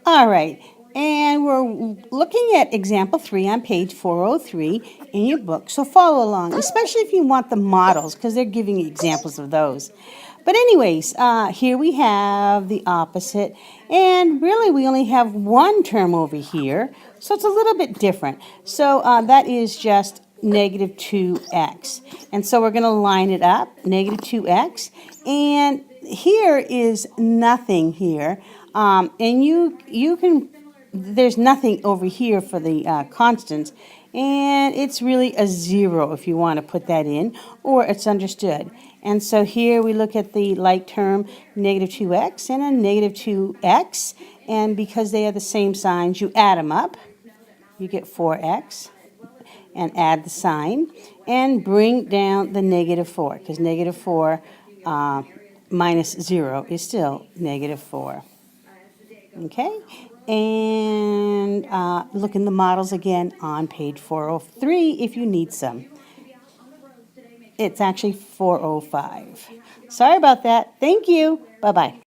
All right, and we're looking at example 3 on page 403 in your book, so follow along, especially if you want the models, because they're giving you examples of those. But anyways, here we have the opposite, and really we only have one term over here, so it's a little bit different. So that is just negative 2x. And so we're going to line it up, negative 2x, and here is nothing here. And you can, there's nothing over here for the constants, and it's really a 0 if you want to put that in, or it's understood. And so here we look at the like term, negative 2x and a negative 2x, and because they are the same signs, you add them up. You get 4x, and add the sign, and bring down the negative 4, because negative 4 minus 0 is still negative 4. Okay, and look in the models again on page 403 if you need some. It's actually 405. Sorry about that. Thank you. Bye-bye.